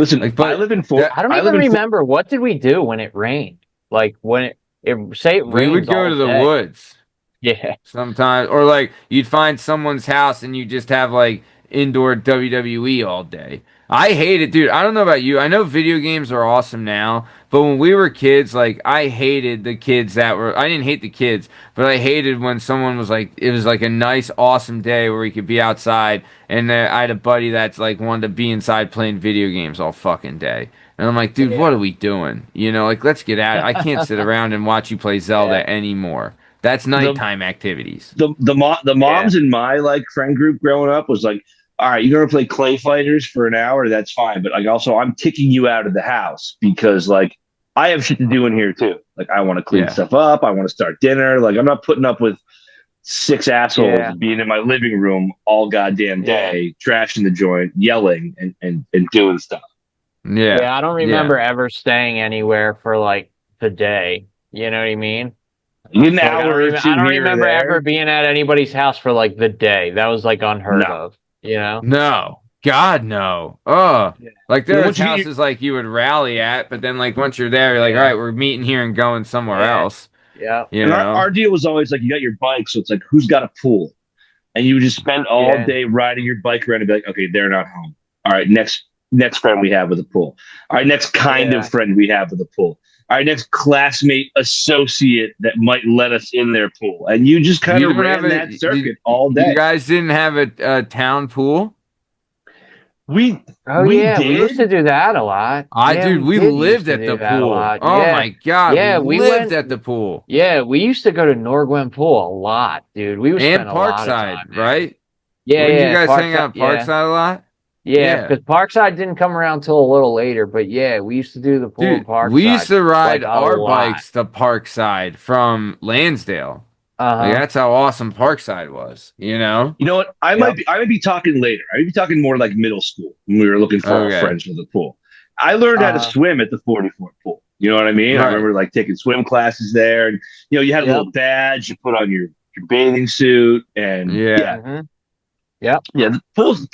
Listen, Like, I but live in Fort. that I don't I live even in Fort. remember what did we do when it rained. Like when say it we would rains go all to the day. woods. Yeah, Sometimes, or like you'd find someone's house and you just have like indoor WWE all day. I hate it, dude. I don't know about you. I know video games are awesome now, but when we were kids, like I hated the kids that were. I didn't hate the kids, but I hated when someone was like, it was like a nice, awesome day where we could be outside, and I had a buddy that's like wanted to be inside playing video games all fucking day. And I'm like, dude, what are we doing? You know, like let's get out. I can't sit around and watch you play yeah, Zelda anymore. That's the nighttime activities. the yeah. moms in my like friend group growing up was like, all right, you're gonna play clay fighters for an hour, that's fine, but like also I'm kicking you out of the house because like I have shit to do in here too. Like I want to clean Yeah. stuff up, I want to start dinner. Like I'm not putting up with six assholes Yeah, being in my living room all goddamn yeah, day, trashing the joint, yelling and doing stuff. Yeah. yeah. I don't Yeah. remember ever staying anywhere for like the day. You know what I mean? You get an Like hour or I two don't here or remember ever there. being at anybody's house for like the day. That was like unheard No. of. You know? No. God, no. Oh, Yeah. like You know, there's once you get your houses like you would rally at, but then like once you're there, you're like, all Yeah. right, we're meeting here and going somewhere Yeah. else. Yeah. You and our know? deal was always like you got your bike, so it's like who's got a pool? And you would just spend all Yeah. day riding your bike around and be like, okay, they're not home. All right, next friend we have with a pool. All right, next kind of Yeah. friend we have with a pool. All right, next classmate associate that might let us in their pool. And you just kind You of don't have ran a that circuit all you day. guys didn't have a town pool? We Oh we yeah, we used to did. do that a lot. I Yeah, dude, we we did used lived to at the do that a pool. lot. Oh Yeah. my God, we Yeah, we lived went at the pool. yeah, we used to go to Norgwen Pool a lot, dude. We would And spend a lot of Parkside, time there. right? Yeah, Wouldn't you yeah, guys hang Parkside, out yeah. Parkside a lot? Yeah, Yeah. because Parkside didn't come around till a little later, but yeah, we used to do the pool in Dude, we used Parkside to like ride a our lot. bikes to Parkside from Lansdale. Like Uh-huh. that's how awesome Parkside was, you know? You know what? Yep. I might be talking later. I might be talking more like middle school when we were looking for our Okay. friends for the pool. I learned how to Uh-huh. swim at the 44 pool. You know what I mean? I Right. remember like taking swim classes there, and you had a Yep. little badge you put on your bathing suit, and Yeah. Mm-hmm. Yep. yeah, the pool's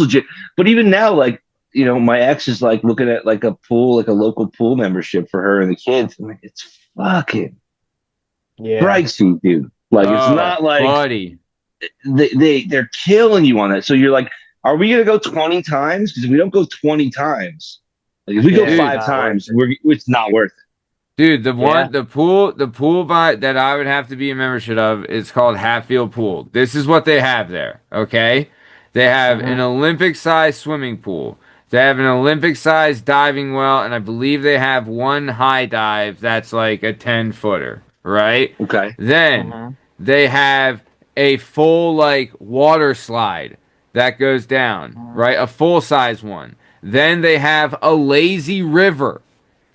legit. But even now, like my ex is like looking at like a pool, like a local pool membership for her and the kids. I'm like, it's fucking Yeah. pricey, dude. Like it's Oh, not like buddy. they're killing you on that. So you're like, are we gonna go 20 times? Because if we don't go 20 times, like if we go Yeah, it's Dude, five not worth times, it. it's not worth it. dude, Yeah. the pool by that I would have to be a membership of is called Hatfield Pool. This is what they have there, okay? They have an Mm-hmm. Olympic-sized swimming pool. They have an Olympic-sized diving well, and I believe they have one high dive that's like a 10-footer, right? Okay. Then Mm-hmm. they have a full like water slide that goes down, right? A full-size one. Then they have a lazy river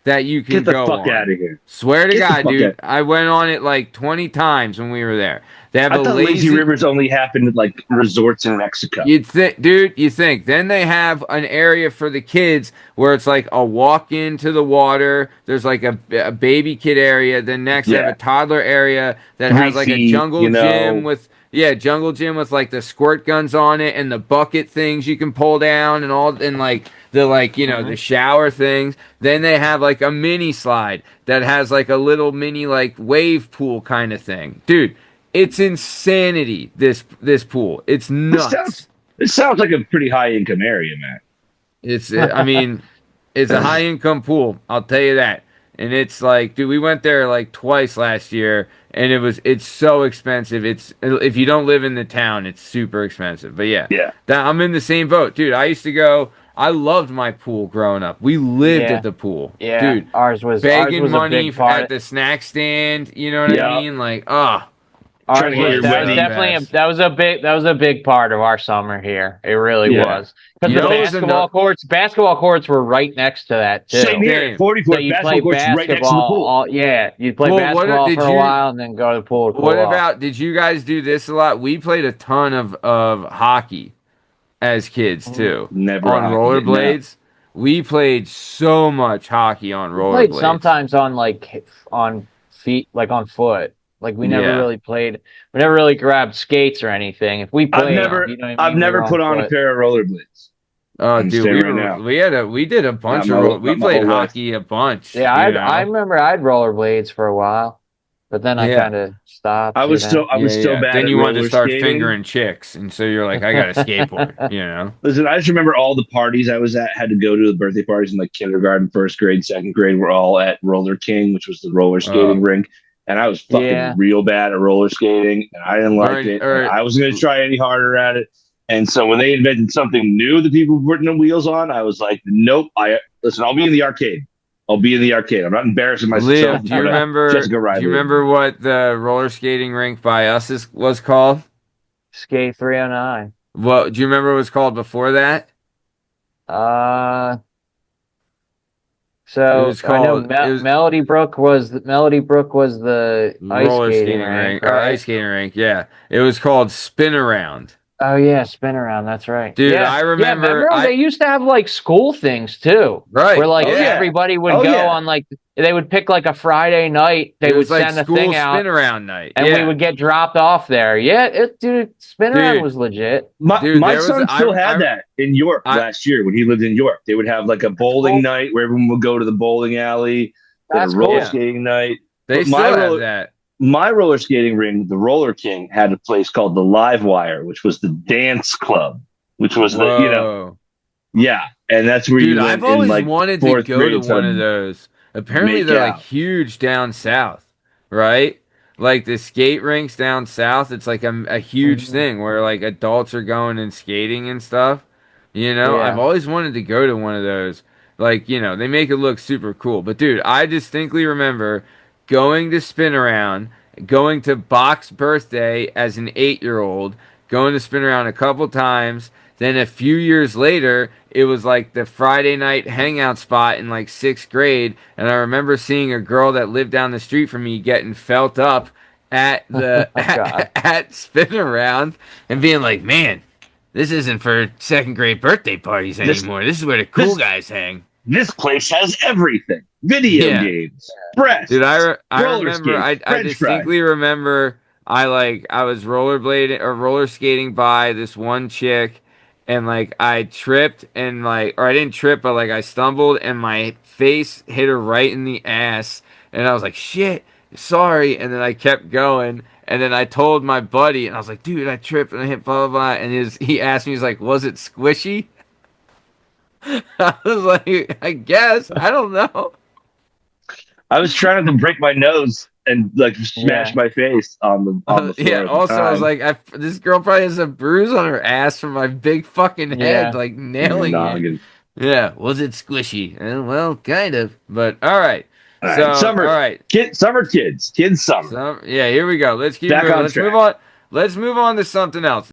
that you can Get the go fuck out on. of here. Swear to Get the God, fuck dude, out. I went on it like 20 times when we were there. They have I a thought lazy lazy. rivers only happened at like resorts in Mexico. You'd think, dude, you think. Then they have an area for the kids where it's like a walk into the water. There's like a baby kid area. Then next they have a Yeah. toddler area that Three has like a feet, jungle gym with, yeah, jungle gym with like the squirt guns on it and the bucket things you can pull down and all, and like the like, Mm-hmm. the shower things. Then they have like a mini slide that has like a little mini like wave pool kind of thing. Dude, it's insanity. This pool. It's This nuts. sounds this sounds like a pretty high income area, man. I mean, it's a high income pool. I'll tell you that. And it's like, dude, we went there like twice last year, and it's so expensive. It's if you don't live in the town, it's super expensive. But yeah, Yeah. I'm in the same boat, dude. I used to go. I loved my pool growing up. We lived Yeah. at the pool, Yeah. dude. Ours Begging was a money big part at of the snack stand. You know what I Yeah. mean? Like, oh, Trying ours to get was your was that was the Wendy's. definitely best. that was a big part of our summer here. It really Yeah. was. Because You the know, it was enough. basketball courts were right next to that Same too. here at Same. 44. So you play Basketball court's right next to the basketball pool. all yeah, you'd play Well, basketball did for a you? while and then go to the pool to What cool off. about? Did you guys do this a lot? We played a ton of hockey as kids Mhm. too Never a on hockey game. No. rollerblades. We played so much hockey on We played rollerblades. sometimes on on feet, like on foot. Like Yeah. we never really grabbed skates or anything. If we I've played, No. you know what I I've mean, we were never on put on a foot. pair of rollerblades. Oh, I'm dude, saying right now. we did a bunch of we Not my played whole life. hockey a bunch, Yeah, you I know. remember I had rollerblades for a while, but then I Yeah. kind of stopped, you know. I Yeah, was still yeah. bad Then at you wanted to roller start skating. fingering chicks, and so you're like, I got to skateboard, you know. Listen, I just remember all the parties I was at. Had to go to the birthday parties in like kindergarten, first grade, second grade. Were all at Roller King, which was the roller skating Uh, rink, and I was fucking Yeah. real bad at roller skating, and I didn't like Burn it, and or I wasn't going to try any harder at it. And so when they invented something new that people were putting the wheels on, I was like, nope. I listen. I'll be in the arcade. I'll be in the arcade. I'm not embarrassing myself Liv, in do you front of remember? Jessica Do you Riley remember anymore. what the roller skating rink by us was called? Skate 309. Well, do you remember what it was called before that? Uh, It so was I know called it was Melody Brook was the ice roller skating skating rink, rink or ice right? skating rink. Yeah, it was called Spin Around. Oh yeah, spin around. That's right. Dude, Yeah, I yeah. remember Remember they I used to have like school things too, where right. like Oh Yeah, yeah. everybody would Oh go yeah. on like they would pick like a Friday night. They it was would like send a thing school out, spin around night. and we Yeah, would get dropped off there. Yeah, dude, spin around dude, was legit. dude, My there was son still had I that in York I last year when he lived in York. They would have like a That's bowling cool. night where everyone would go to the bowling alley, then a That's roller cool. yeah. skating night. They But still have that. my roller skating ring, the Roller King, had a place called the Live Wire, which was the dance club, which was the Whoa. yeah, and that's where Dude, you I've went in always like wanted to fourth go to grade one to of those. Apparently, make they're like out. huge down south, right? Like the skate rinks down south, it's like a huge Mhm. thing where like adults are going and skating and stuff. You know, I've Yeah. always wanted to go to one of those. Like, you know, they make it look super cool. But dude, I distinctly remember going to spin around, going to Bach's birthday as an 8-year-old, going to spin around a couple times. Then a few years later, it was like the Friday night hangout spot in like sixth grade. And I remember seeing a girl that lived down the street from me getting felt up at the Oh God. at spin around and being like, man, this isn't for second grade birthday parties This anymore. This is where the cool this guys hang. this place has everything: video Yeah. games, Dude, breasts, I roller remember skates, I French fries. distinctly remember I was rollerblading or roller skating by this one chick and like I tripped and like or I didn't trip but like I stumbled and my face hit her right in the ass and I was like shit sorry and then I kept going and then I told my buddy and I was like dude I tripped and I hit blah blah blah and he asked me he's like was it squishy? I was like I guess I don't know. I was trying not to break my nose and like smash Yeah. my face on the Yeah. floor at the Also, I was time. like, this girl probably has a bruise on her ass from my big fucking head, Yeah. like Your nailing it. noggin. Yeah. Was it squishy? Well, kind of. But all right. All So, right, all right. summer kids, kids summer. So, yeah. Here we go. Let's keep Back moving. on Let's move track. on. Let's move on to something else.